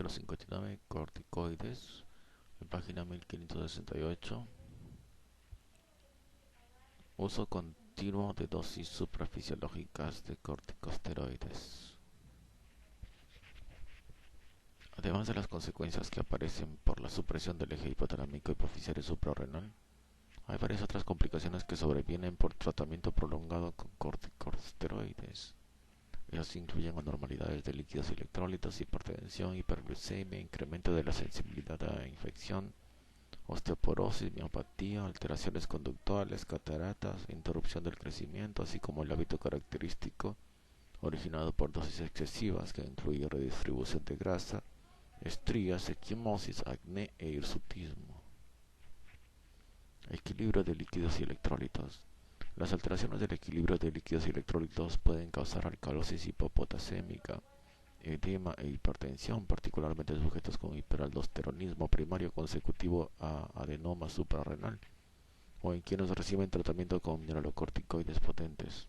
número 59, corticoides, en página 1568. Uso continuo de dosis suprafisiológicas de corticosteroides. Además de las consecuencias que aparecen por la supresión del eje hipotalámico hipoficiario suprarrenal, hay varias otras complicaciones que sobrevienen por tratamiento prolongado con corticosteroides. Ellas incluyen anormalidades de líquidos y electrolitos, hipertensión, hiperglucemia, incremento de la sensibilidad a la infección, osteoporosis, miopatía, alteraciones conductuales, cataratas, interrupción del crecimiento, así como el hábito característico originado por dosis excesivas que incluye redistribución de grasa, estrías, equimosis, acné e hirsutismo. Equilibrio de líquidos y electrólitos. Las alteraciones del equilibrio de líquidos y electrólitos pueden causar alcalosis hipopotasémica, edema e hipertensión, particularmente en sujetos con hiperaldosteronismo primario consecutivo a adenoma suprarrenal o en quienes reciben tratamiento con mineralocorticoides potentes.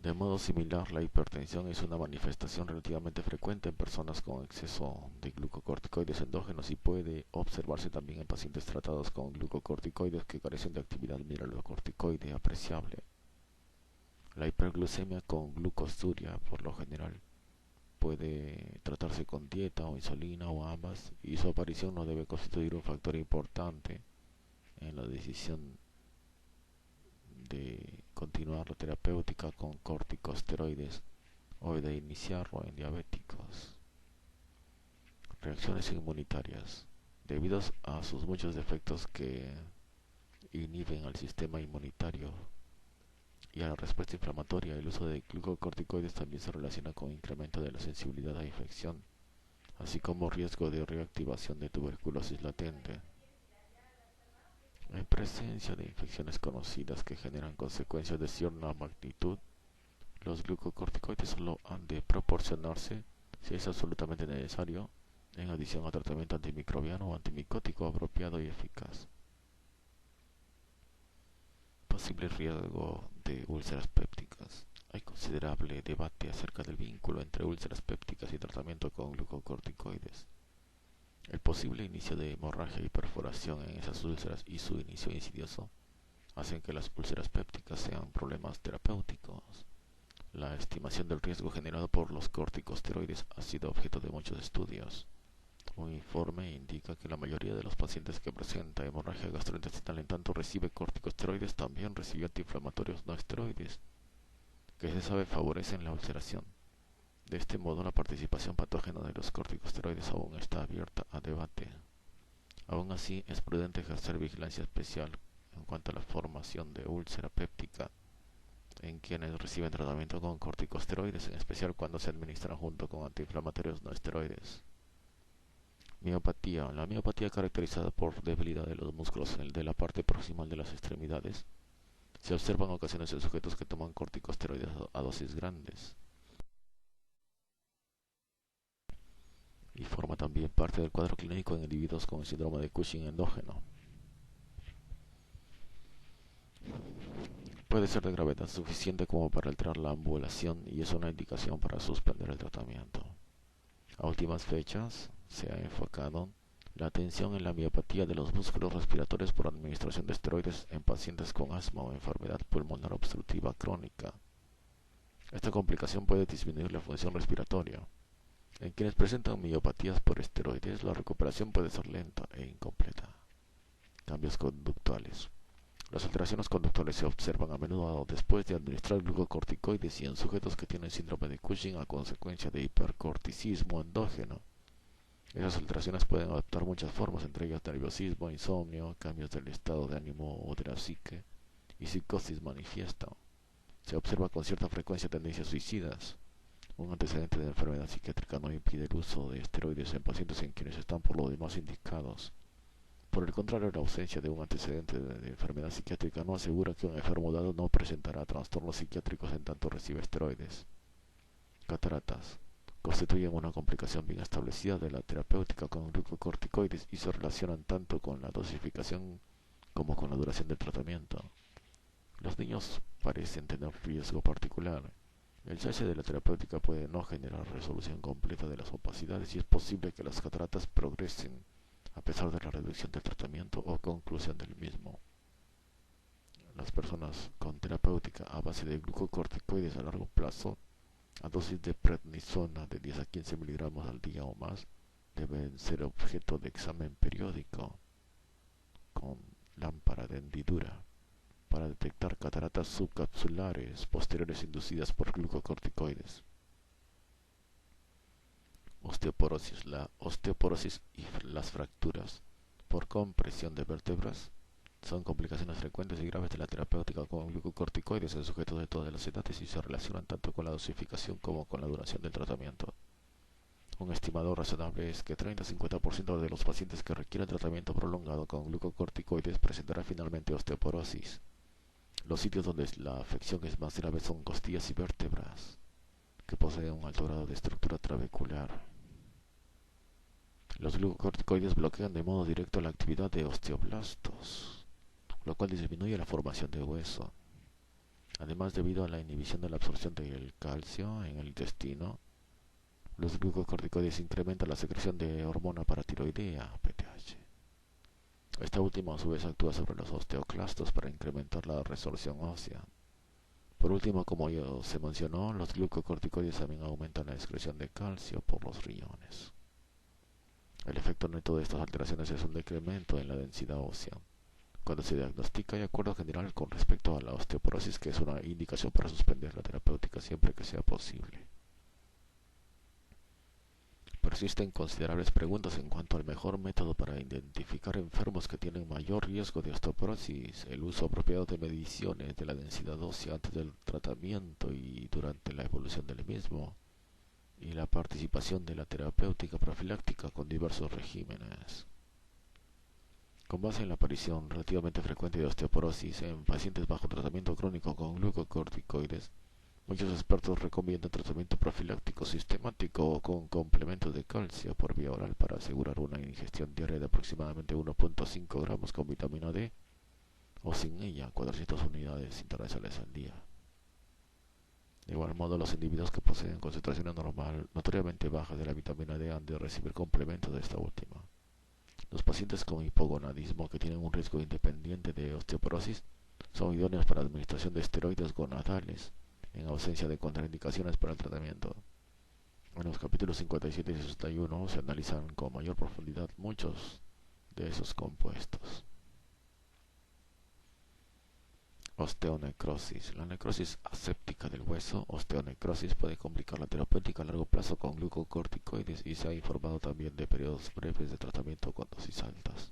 De modo similar, la hipertensión es una manifestación relativamente frecuente en personas con exceso de glucocorticoides endógenos y puede observarse también en pacientes tratados con glucocorticoides que carecen de actividad mineralocorticoide apreciable. La hiperglucemia con glucosuria, por lo general, puede tratarse con dieta o insulina o ambas, y su aparición no debe constituir un factor importante en la decisión de continuar la terapéutica con corticosteroides o de iniciarlo en diabéticos. Reacciones inmunitarias. Debido a sus muchos defectos que inhiben al sistema inmunitario y a la respuesta inflamatoria, el uso de glucocorticoides también se relaciona con incremento de la sensibilidad a infección, así como riesgo de reactivación de tuberculosis latente. En presencia de infecciones conocidas que generan consecuencias de cierta magnitud, los glucocorticoides solo han de proporcionarse si es absolutamente necesario, en adición a tratamiento antimicrobiano o antimicótico apropiado y eficaz. Posible riesgo de úlceras pépticas. Hay considerable debate acerca del vínculo entre úlceras pépticas y tratamiento con glucocorticoides. El posible inicio de hemorragia y perforación en esas úlceras y su inicio insidioso hacen que las úlceras pépticas sean problemas terapéuticos. La estimación del riesgo generado por los corticosteroides ha sido objeto de muchos estudios. Un informe indica que la mayoría de los pacientes que presenta hemorragia gastrointestinal en tanto recibe corticosteroides también recibe antiinflamatorios no esteroides, que se sabe favorecen la ulceración. De este modo, la participación patógena de los corticosteroides aún está abierta a debate. Aún así, es prudente ejercer vigilancia especial en cuanto a la formación de úlcera péptica en quienes reciben tratamiento con corticosteroides, en especial cuando se administran junto con antiinflamatorios no esteroides. Miopatía. La miopatía, caracterizada por debilidad de los músculos de la parte proximal de las extremidades, se observa en ocasiones en sujetos que toman corticosteroides a dosis grandes y forma también parte del cuadro clínico en individuos con síndrome de Cushing endógeno. Puede ser de gravedad suficiente como para alterar la ambulación y es una indicación para suspender el tratamiento. A últimas fechas, se ha enfocado la atención en la miopatía de los músculos respiratorios por administración de esteroides en pacientes con asma o enfermedad pulmonar obstructiva crónica. Esta complicación puede disminuir la función respiratoria. En quienes presentan miopatías por esteroides, la recuperación puede ser lenta e incompleta. Cambios conductuales. Las alteraciones conductuales se observan a menudo después de administrar glucocorticoides y en sujetos que tienen síndrome de Cushing a consecuencia de hipercorticismo endógeno. Esas alteraciones pueden adoptar muchas formas, entre ellas nerviosismo, insomnio, cambios del estado de ánimo o de la psique y psicosis manifiesta. Se observa con cierta frecuencia tendencias suicidas. Un antecedente de enfermedad psiquiátrica no impide el uso de esteroides en pacientes en quienes están por lo demás indicados. Por el contrario, la ausencia de un antecedente de enfermedad psiquiátrica no asegura que un enfermo dado no presentará trastornos psiquiátricos en tanto recibe esteroides. Cataratas. Constituyen una complicación bien establecida de la terapéutica con glucocorticoides y se relacionan tanto con la dosificación como con la duración del tratamiento. Los niños parecen tener riesgo particular, El cese de la terapéutica puede no generar resolución completa de las opacidades y es posible que las cataratas progresen a pesar de la reducción del tratamiento o conclusión del mismo. Las personas con terapéutica a base de glucocorticoides a largo plazo, a dosis de prednisona de 10 a 15 miligramos al día o más, deben ser objeto de examen periódico con lámpara de hendidura para detectar cataratas subcapsulares posteriores inducidas por glucocorticoides. Osteoporosis. La osteoporosis y las fracturas por compresión de vértebras son complicaciones frecuentes y graves de la terapéutica con glucocorticoides en sujetos de todas las edades y se relacionan tanto con la dosificación como con la duración del tratamiento. Un estimado razonable es que 30-50% de los pacientes que requieren tratamiento prolongado con glucocorticoides presentarán finalmente osteoporosis. Los sitios donde la afección es más grave son costillas y vértebras, que poseen un alto grado de estructura trabecular. Los glucocorticoides bloquean de modo directo la actividad de osteoblastos, lo cual disminuye la formación de hueso. Además, debido a la inhibición de la absorción del calcio en el intestino, los glucocorticoides incrementan la secreción de hormona paratiroidea, PTH. Esta última a su vez actúa sobre los osteoclastos para incrementar la resorción ósea. Por último, como ya se mencionó, los glucocorticoides también aumentan la excreción de calcio por los riñones. El efecto neto de estas alteraciones es un decremento en la densidad ósea. Cuando se diagnostica hay acuerdo general con respecto a la osteoporosis, que es una indicación para suspender la terapéutica siempre que sea posible. Persisten considerables preguntas en cuanto al mejor método para identificar enfermos que tienen mayor riesgo de osteoporosis, el uso apropiado de mediciones de la densidad ósea antes del tratamiento y durante la evolución del mismo, y la participación de la terapéutica profiláctica con diversos regímenes. Con base en la aparición relativamente frecuente de osteoporosis en pacientes bajo tratamiento crónico con glucocorticoides, muchos expertos recomiendan tratamiento profiláctico sistemático con complementos de calcio por vía oral para asegurar una ingestión diaria de aproximadamente 1.5 gramos con vitamina D o sin ella 400 unidades intranasales al día. De igual modo, los individuos que poseen concentraciones notoriamente bajas de la vitamina D han de recibir complementos de esta última. Los pacientes con hipogonadismo que tienen un riesgo independiente de osteoporosis son idóneos para la administración de esteroides gonadales en ausencia de contraindicaciones para el tratamiento. En los capítulos 57 y 61 se analizan con mayor profundidad muchos de esos compuestos. Osteonecrosis. La necrosis aséptica del hueso, osteonecrosis, puede complicar la terapéutica a largo plazo con glucocorticoides y se ha informado también de periodos breves de tratamiento con dosis altas.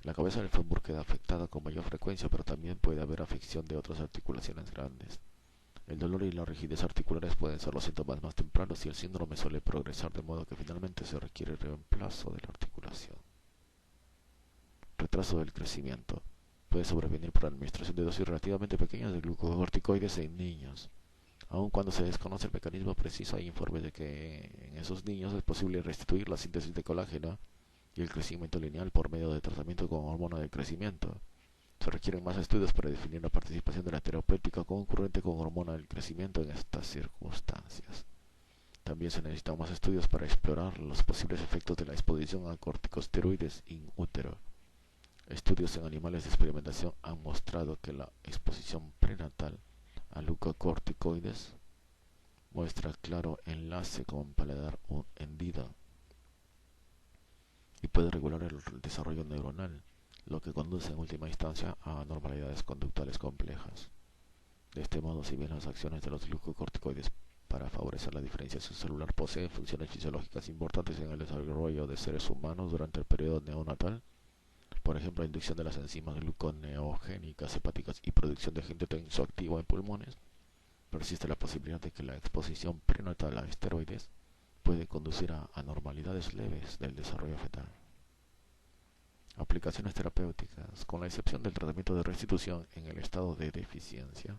La cabeza del fémur queda afectada con mayor frecuencia, pero también puede haber afección de otras articulaciones grandes. El dolor y la rigidez articulares pueden ser los síntomas más tempranos y el síndrome suele progresar de modo que finalmente se requiere reemplazo de la articulación. Retraso del crecimiento. Puede sobrevenir por administración de dosis relativamente pequeñas de glucocorticoides en niños. Aun cuando se desconoce el mecanismo preciso, hay informes de que en esos niños es posible restituir la síntesis de colágeno y el crecimiento lineal por medio de tratamiento con hormona de crecimiento. Se requieren más estudios para definir la participación de la terapéutica concurrente con hormona del crecimiento en estas circunstancias. También se necesitan más estudios para explorar los posibles efectos de la exposición a corticosteroides in útero. Estudios en animales de experimentación han mostrado que la exposición prenatal a glucocorticoides muestra claro enlace con paladar hendido y puede regular el desarrollo neuronal, lo que conduce en última instancia a anormalidades conductuales complejas. De este modo, si bien las acciones de los glucocorticoides para favorecer la diferenciación celular poseen funciones fisiológicas importantes en el desarrollo de seres humanos durante el periodo neonatal, por ejemplo, la inducción de las enzimas gluconeogénicas hepáticas y producción de agente tensoactivo en pulmones, persiste la posibilidad de que la exposición prenatal a esteroides puede conducir a anormalidades leves del desarrollo fetal. Aplicaciones terapéuticas. Con la excepción del tratamiento de restitución en el estado de deficiencia,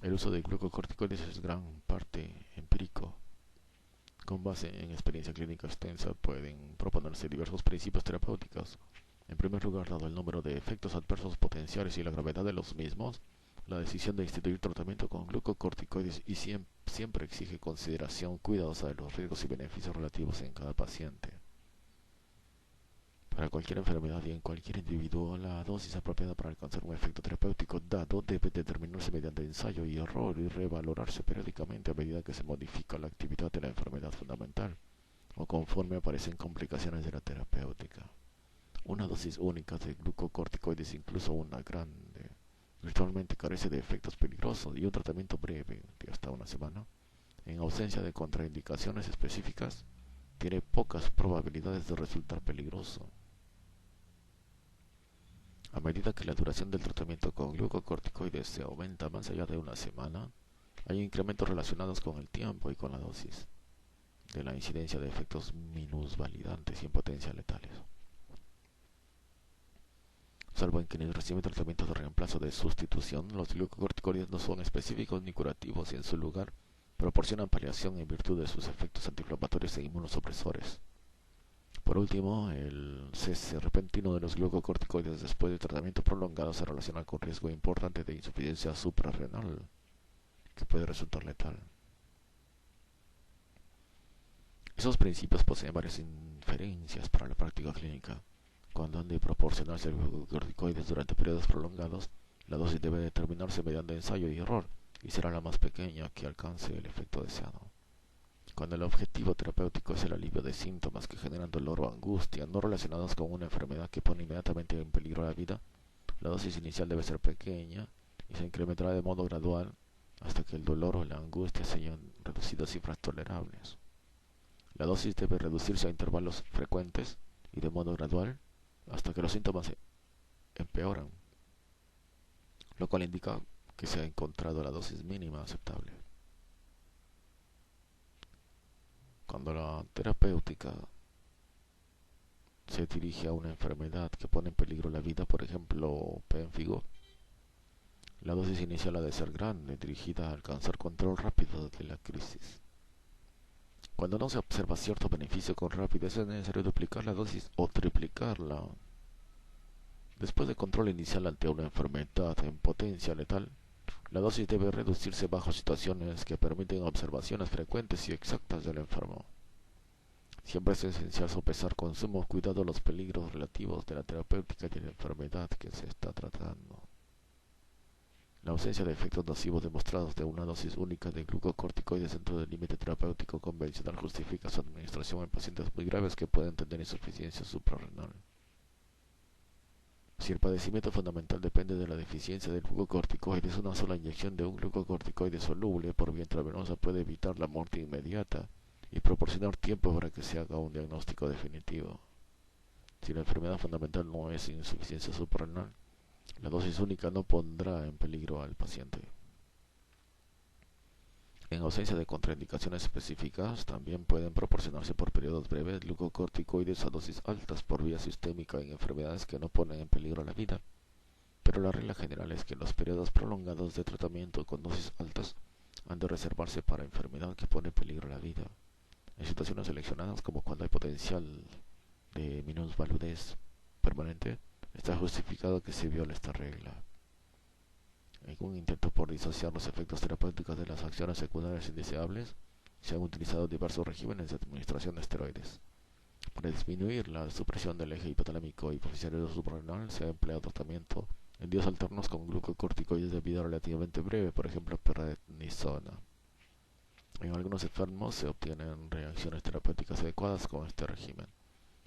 el uso de glucocorticoides es gran parte empírico. Con base en experiencia clínica extensa, pueden proponerse diversos principios terapéuticos. En primer lugar, dado el número de efectos adversos potenciales y la gravedad de los mismos, La decisión de instituir tratamiento con glucocorticoides y siempre exige consideración cuidadosa de los riesgos y beneficios relativos en cada paciente. Para cualquier enfermedad y en cualquier individuo, la dosis apropiada para alcanzar un efecto terapéutico dado debe determinarse mediante ensayo y error y revalorarse periódicamente a medida que se modifica la actividad de la enfermedad fundamental o conforme aparecen complicaciones de la terapéutica. Una dosis única de glucocorticoides, incluso una grande, virtualmente carece de efectos peligrosos y un tratamiento breve, de hasta una semana, en ausencia de contraindicaciones específicas, tiene pocas probabilidades de resultar peligroso. A medida que la duración del tratamiento con glucocorticoides se aumenta más allá de una semana, hay incrementos relacionados con el tiempo y con la dosis de la incidencia de efectos minusvalidantes y en potencia letales. Salvo en quienes reciben tratamientos de reemplazo de sustitución, los glucocorticoides no son específicos ni curativos y en su lugar proporcionan paliación en virtud de sus efectos antiinflamatorios e inmunosupresores. Por último, el cese repentino de los glucocorticoides después de tratamiento prolongado se relaciona con riesgo importante de insuficiencia suprarrenal, que puede resultar letal. Esos principios poseen varias inferencias para la práctica clínica. Cuando han de proporcionarse glucocorticoides durante periodos prolongados, la dosis debe determinarse mediante ensayo y error y será la más pequeña que alcance el efecto deseado. Cuando el objetivo terapéutico es el alivio de síntomas que generan dolor o angustia no relacionados con una enfermedad que pone inmediatamente en peligro la vida, la dosis inicial debe ser pequeña y se incrementará de modo gradual hasta que el dolor o la angustia se hayan reducido a cifras tolerables. La dosis debe reducirse a intervalos frecuentes y de modo gradual hasta que los síntomas empeoran, lo cual indica que se ha encontrado la dosis mínima aceptable. Cuando la terapéutica se dirige a una enfermedad que pone en peligro la vida, por ejemplo, pénfigo, la dosis inicial ha de ser grande, dirigida a alcanzar control rápido de la crisis. Cuando no se observa cierto beneficio con rapidez, es necesario duplicar la dosis o triplicarla. Después de control inicial ante una enfermedad en potencia letal, la dosis debe reducirse bajo situaciones que permiten observaciones frecuentes y exactas del enfermo. Siempre es esencial sopesar con sumo cuidado los peligros relativos de la terapéutica y de la enfermedad que se está tratando. La ausencia de efectos nocivos demostrados de una dosis única de glucocorticoides dentro del límite terapéutico convencional justifica su administración en pacientes muy graves que pueden tener insuficiencia suprarrenal. Si el padecimiento fundamental depende de la deficiencia del glucocorticoides, una sola inyección de un glucocorticoide soluble por vía intravenosa puede evitar la muerte inmediata y proporcionar tiempo para que se haga un diagnóstico definitivo. Si la enfermedad fundamental no es insuficiencia suprarrenal, la dosis única no pondrá en peligro al paciente. En ausencia de contraindicaciones específicas, también pueden proporcionarse por periodos breves glucocorticoides a dosis altas por vía sistémica en enfermedades que no ponen en peligro la vida, pero la regla general es que los periodos prolongados de tratamiento con dosis altas han de reservarse para enfermedad que pone en peligro la vida. En situaciones seleccionadas, como cuando hay potencial de minusvalidez permanente, está justificado que se viole esta regla. En un intento por disociar los efectos terapéuticos de las acciones secundarias indeseables, se han utilizado diversos regímenes de administración de esteroides. Para disminuir la supresión del eje hipotalámico hipofisario suprarrenal, se ha empleado tratamiento en días alternos con glucocorticoides de vida relativamente breve, por ejemplo prednisona. En algunos enfermos se obtienen reacciones terapéuticas adecuadas con este régimen.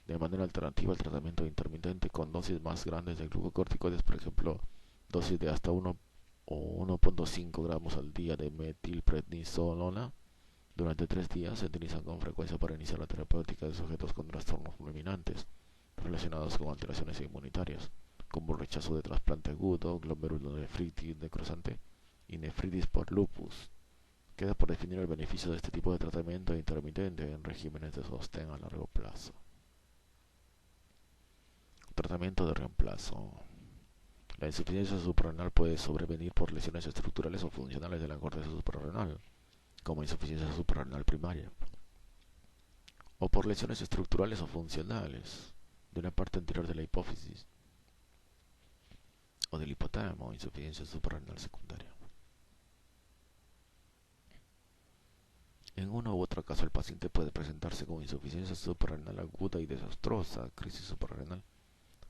De manera alternativa, el tratamiento intermitente con dosis más grandes de glucocorticoides, por ejemplo, dosis de hasta 1 o 1.5 gramos al día de metilprednisolona durante 3 días, se utilizan con frecuencia para iniciar la terapéutica de sujetos con trastornos fulminantes relacionados con alteraciones inmunitarias, como rechazo de trasplante agudo, glomerulonefritis necrosante y nefritis por lupus. Queda por definir el beneficio de este tipo de tratamiento intermitente en regímenes de sostén a largo plazo. Tratamiento de reemplazo. La insuficiencia suprarrenal puede sobrevenir por lesiones estructurales o funcionales de la corteza suprarrenal, como insuficiencia suprarrenal primaria, o por lesiones estructurales o funcionales de una parte anterior de la hipófisis, o del hipotálamo, insuficiencia suprarrenal secundaria. En uno u otro caso el paciente puede presentarse con insuficiencia suprarrenal aguda y desastrosa, crisis suprarrenal,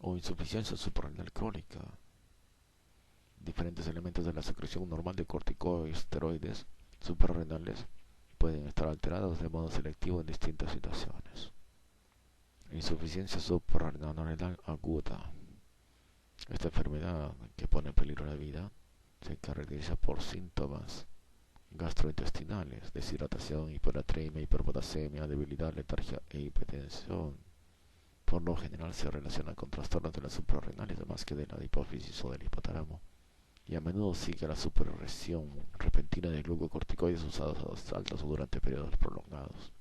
o insuficiencia suprarrenal crónica. Diferentes elementos de la secreción normal de corticosteroides suprarrenales pueden estar alterados de modo selectivo en distintas situaciones. Insuficiencia suprarrenal aguda. Esta enfermedad, que pone en peligro la vida, se caracteriza por síntomas gastrointestinales, deshidratación, hiponatremia, hiperpotasemia, debilidad, letargia e hipertensión. Por lo general se relaciona con trastornos de las suprarrenales más que de la hipófisis o del hipotálamo, y a menudo sigue a la supresión repentina de glucocorticoides usados a dosis altas o durante periodos prolongados.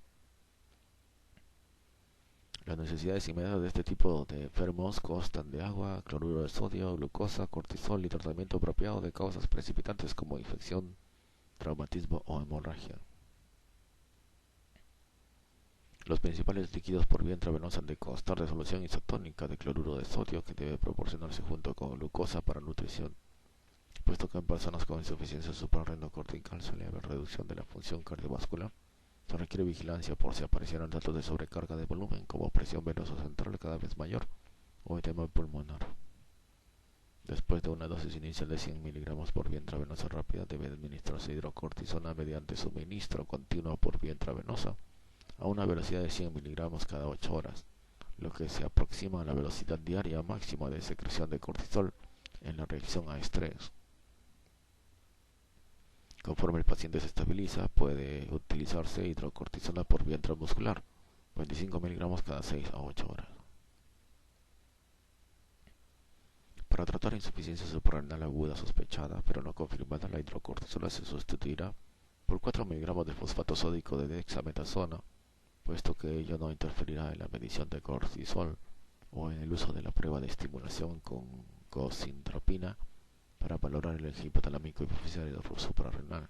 Las necesidades inmediatas de este tipo de enfermos constan de agua, cloruro de sodio, glucosa, cortisol y tratamiento apropiado de causas precipitantes como infección, traumatismo o hemorragia. Los principales líquidos por vía intravenosa han de constar de solución isotónica de cloruro de sodio que debe proporcionarse junto con glucosa para nutrición, puesto que en personas con insuficiencia suprarrenocortical suele haber reducción de la función cardiovascular. Se requiere vigilancia por si aparecieran datos de sobrecarga de volumen, como presión venosa central cada vez mayor o edema pulmonar. Después de una dosis inicial de 100 mg por vía intravenosa rápida, debe administrarse hidrocortisona mediante suministro continuo por vía intravenosa a una velocidad de 100 mg cada 8 horas, lo que se aproxima a la velocidad diaria máxima de secreción de cortisol en la reacción a estrés. Conforme el paciente se estabiliza, puede utilizarse hidrocortisona por vía intramuscular, 25 mg cada 6 a 8 horas. Para tratar insuficiencia suprarrenal aguda sospechada, pero no confirmada, la hidrocortisona se sustituirá por 4 mg de fosfato sódico de dexametasona, puesto que ello no interferirá en la medición de cortisol o en el uso de la prueba de estimulación con gocintropina para valorar el eje hipotalámico hipofisario suprarrenal.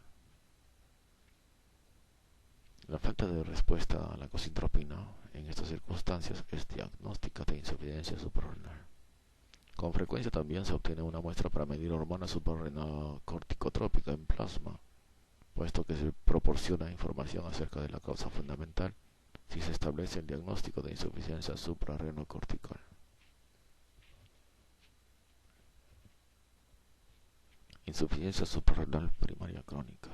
La falta de respuesta a la gocintropina en estas circunstancias es diagnóstica de insuficiencia suprarrenal. Con frecuencia también se obtiene una muestra para medir hormona suprarrenocorticotrópica en plasma, puesto que se proporciona información acerca de la causa fundamental si se establece el diagnóstico de insuficiencia suprarrenocortical. Insuficiencia suprarrenal primaria crónica.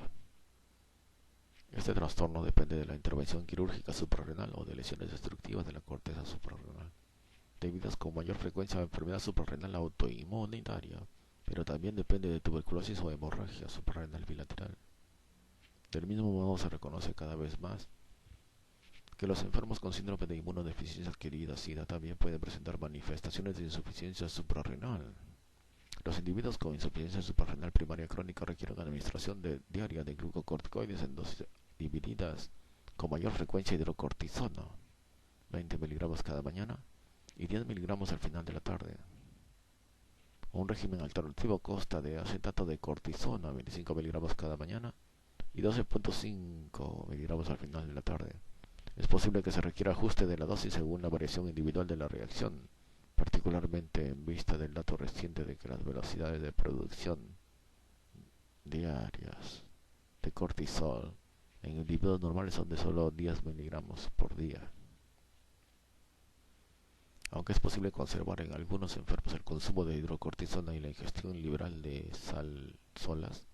Este trastorno depende de la intervención quirúrgica suprarrenal o de lesiones destructivas de la corteza suprarrenal, debidas con mayor frecuencia a enfermedad suprarrenal autoinmunitaria, pero también depende de tuberculosis o hemorragia suprarrenal bilateral. Del mismo modo se reconoce cada vez más que los enfermos con síndrome de inmunodeficiencia adquirida SIDA también pueden presentar manifestaciones de insuficiencia suprarrenal. Los individuos con insuficiencia suprarrenal primaria crónica requieren administración diaria de glucocorticoides en dosis divididas con mayor frecuencia hidrocortisona, 20 mg cada mañana y 10 mg al final de la tarde. Un régimen alternativo consta de acetato de cortisona, 25 mg cada mañana y 12.5 mg al final de la tarde. Es posible que se requiera ajuste de la dosis según la variación individual de la reacción, particularmente en vista del dato reciente de que las velocidades de producción diarias de cortisol en individuos normales son de solo 10 mg por día. Aunque es posible conservar en algunos enfermos el consumo de hidrocortisona y la ingestión liberal de solas,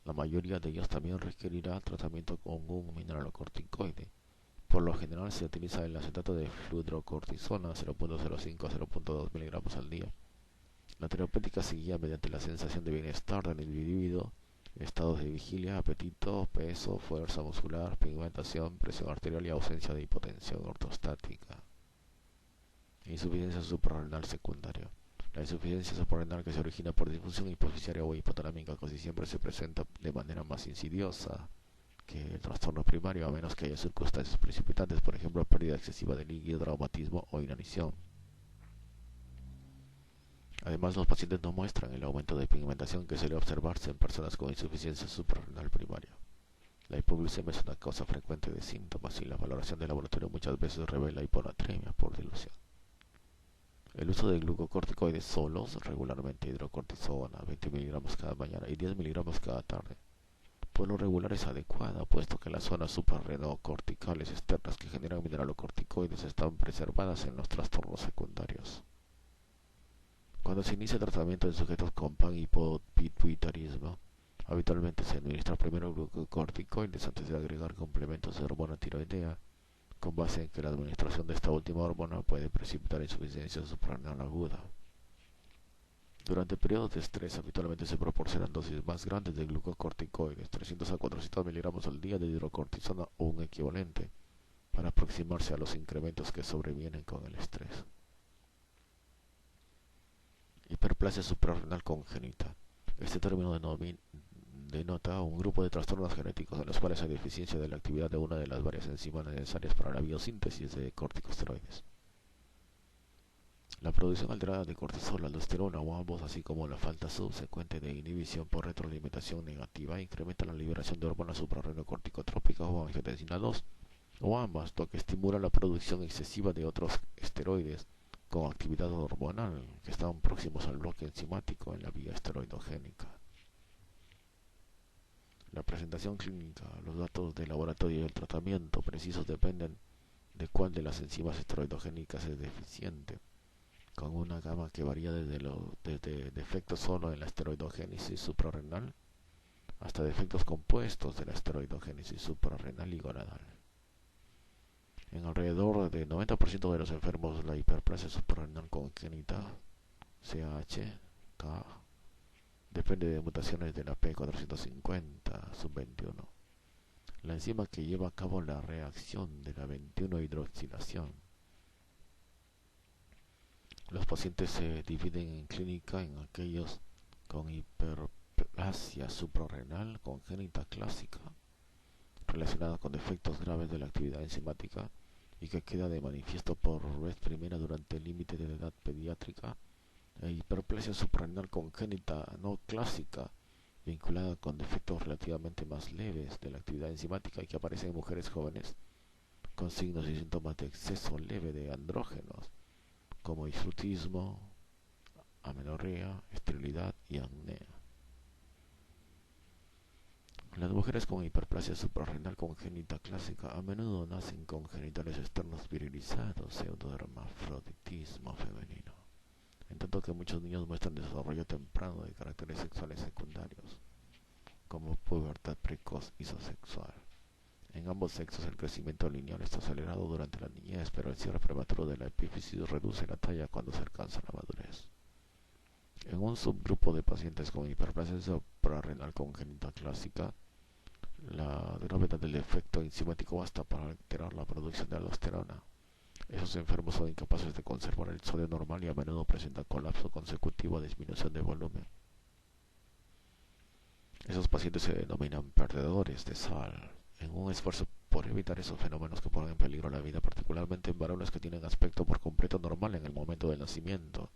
la mayoría de ellos también requerirá tratamiento con un mineralocorticoide. Por lo general se utiliza el acetato de fludrocortisona 0.05 a 0.2 mg al día. La terapéutica se guía mediante la sensación de bienestar del individuo, estados de vigilia, apetito, peso, fuerza muscular, pigmentación, presión arterial y ausencia de hipotensión ortostática. Insuficiencia suprarrenal secundaria. La insuficiencia suprarrenal que se origina por disfunción hipoficiaria o hipotalámica casi siempre se presenta de manera más insidiosa que el trastorno primario, a menos que haya circunstancias precipitantes, por ejemplo, pérdida excesiva de líquido, traumatismo o inanición. Además, los pacientes no muestran el aumento de pigmentación que suele observarse en personas con insuficiencia suprarrenal primaria. La hipoglucemia es una causa frecuente de síntomas y la valoración de laboratorio muchas veces revela hiponatremia por dilución. El uso de glucocorticoides solos, regularmente hidrocortisona, 20 miligramos cada mañana y 10 miligramos cada tarde, por lo regular es adecuada, puesto que las zonas suprarrenocorticales externas que generan mineralocorticoides están preservadas en los trastornos secundarios. Cuando se inicia tratamiento en sujetos con panhipopituitarismo, habitualmente se administra primero glucocorticoides antes de agregar complementos de hormona tiroidea, con base en que la administración de esta última hormona puede precipitar insuficiencia suprarrenal aguda. Durante periodos de estrés, habitualmente se proporcionan dosis más grandes de glucocorticoides, 300 a 400 miligramos al día de hidrocortisona o un equivalente, para aproximarse a los incrementos que sobrevienen con el estrés. Hiperplasia suprarrenal congénita. Este término denota un grupo de trastornos genéticos en los cuales hay deficiencia de la actividad de una de las varias enzimas necesarias para la biosíntesis de corticosteroides. La producción alterada de cortisol, aldosterona o ambos, así como la falta subsecuente de inhibición por retroalimentación negativa, incrementa la liberación de hormonas suprarrenocorticotrópicas o angiotensina 2, o ambas, lo que estimula la producción excesiva de otros esteroides con actividad hormonal que están próximos al bloque enzimático en la vía esteroidogénica. La presentación clínica, los datos de laboratorio y el tratamiento precisos dependen de cuál de las enzimas esteroidogénicas es deficiente, con una gama que varía desde defectos solo en la esteroidogénesis suprarrenal hasta defectos compuestos de la esteroidogénesis suprarrenal y gonadal. En alrededor del 90% de los enfermos, la hiperplasia suprarrenal congénita, CAH-K, depende de mutaciones de la P450 sub-21, la enzima que lleva a cabo la reacción de la 21-hidroxilación. Los pacientes se dividen en clínica en aquellos con hiperplasia suprarrenal congénita clásica, relacionada con defectos graves de la actividad enzimática y que queda de manifiesto por vez primera durante el límite de la edad pediátrica, e hiperplasia suprarrenal congénita no clásica, vinculada con defectos relativamente más leves de la actividad enzimática y que aparece en mujeres jóvenes con signos y síntomas de exceso leve de andrógenos, como hirsutismo, amenorrea, esterilidad y acné. Las mujeres con hiperplasia suprarrenal congénita clásica a menudo nacen con genitales externos virilizados, pseudohermafroditismo femenino, en tanto que muchos niños muestran desarrollo temprano de caracteres sexuales secundarios, como pubertad precoz isosexual. En ambos sexos el crecimiento lineal está acelerado durante la niñez, pero el cierre prematuro de la epífisis reduce la talla cuando se alcanza la madurez. En un subgrupo de pacientes con hiperplasia suprarrenal congénita clásica, la gravedad del efecto enzimático basta para alterar la producción de aldosterona. Esos enfermos son incapaces de conservar el sodio normal y a menudo presentan colapso consecutivo a disminución de volumen. Esos pacientes se denominan perdedores de sal, en un esfuerzo por evitar esos fenómenos que ponen en peligro la vida, particularmente en varones que tienen aspecto por completo normal en el momento del nacimiento.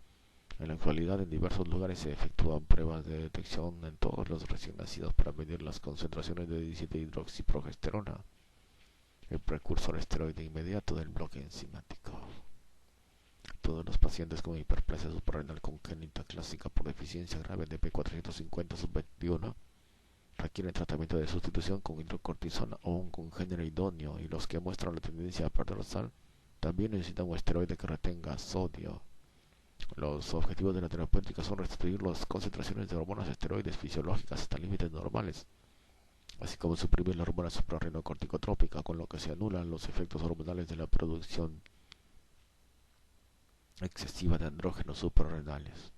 En la actualidad, en diversos lugares se efectúan pruebas de detección en todos los recién nacidos para medir las concentraciones de 17-hidroxiprogesterona, el precursor esteroide inmediato del bloque enzimático. Todos los pacientes con hiperplasia suprarrenal congénita clásica por deficiencia grave de P450 sub-21 requieren tratamiento de sustitución con hidrocortisona o un congénero idóneo, y los que muestran la tendencia a perder sal también necesitan un esteroide que retenga sodio. Los objetivos de la terapéutica son restituir las concentraciones de hormonas esteroides fisiológicas hasta límites normales, así como suprimir la hormona suprarrenocorticotrópica, con lo que se anulan los efectos hormonales de la producción excesiva de andrógenos suprarrenales.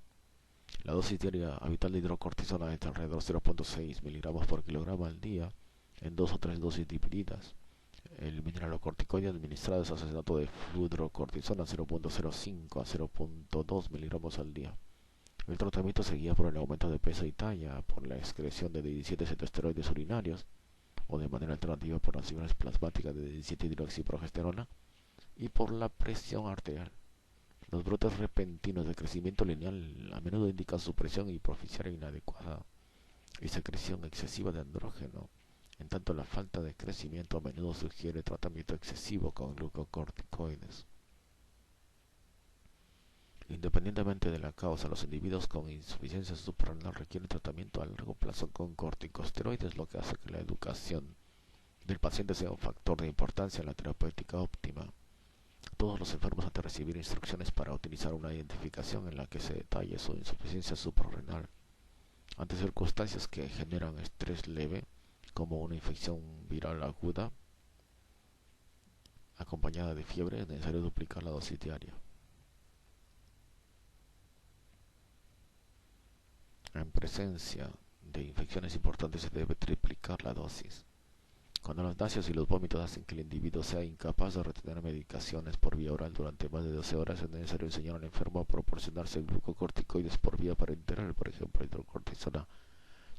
La dosis diaria habitual de hidrocortisona es de alrededor 0.6 miligramos por kilogramo al día, en 2 o 3 dosis divididas. El mineralocorticoide administrado es acetato de fludrocortisona 0.05 a 0.2 miligramos al día. El tratamiento se guía por el aumento de peso y talla, por la excreción de 17 cetoesteroides urinarios, o de manera alternativa por las fibras plasmáticas de 17-hidroxiprogesterona, y por la presión arterial. Los brotes repentinos de crecimiento lineal a menudo indican supresión hipoficiaria inadecuada y secreción excesiva de andrógeno, en tanto la falta de crecimiento a menudo sugiere tratamiento excesivo con glucocorticoides. Independientemente de la causa, los individuos con insuficiencia suprarrenal requieren tratamiento a largo plazo con corticosteroides, lo que hace que la educación del paciente sea un factor de importancia en la terapéutica óptima. Todos los enfermos han de recibir instrucciones para utilizar una identificación en la que se detalle su insuficiencia suprarrenal. Ante circunstancias que generan estrés leve, como una infección viral aguda acompañada de fiebre, es necesario duplicar la dosis diaria. En presencia de infecciones importantes se debe triplicar la dosis. Cuando las náuseas y los vómitos hacen que el individuo sea incapaz de retener medicaciones por vía oral durante más de 12 horas, es necesario enseñar al enfermo a proporcionarse glucocorticoides por vía parenteral, por ejemplo, hidrocortisona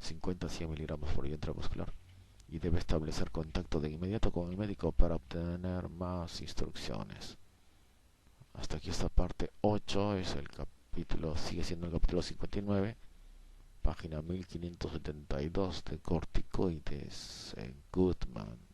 50-100 miligramos por vía intramuscular, y debe establecer contacto de inmediato con el médico para obtener más instrucciones. Hasta aquí esta parte 8, es el capítulo, sigue siendo el capítulo 59, página 1572 de corticoides en Goodman.